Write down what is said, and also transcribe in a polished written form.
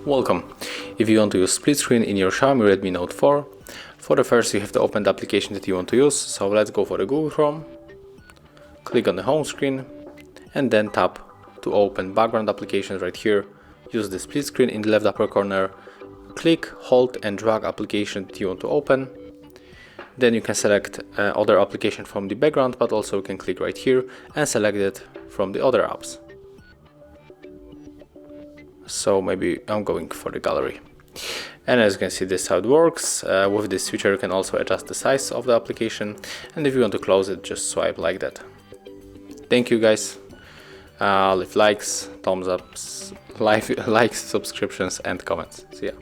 Welcome. If you want to use split screen in your Xiaomi Redmi Note 4, for the first you have to open the application that you want to use. So let's go for the Google Chrome, click on the home screen and then tap to open background applications right here. Use the split screen in the left upper corner, click, hold and drag application that you want to open. Then you can select other application from the background, but also you can click right here and select it from the other apps. So maybe I'm going for the gallery. And as you can see, this is how it works. With this feature you can also adjust the size of the application, and if you want to close it, just swipe like that. Thank you guys. Leave likes, thumbs ups, likes, subscriptions and comments. See ya.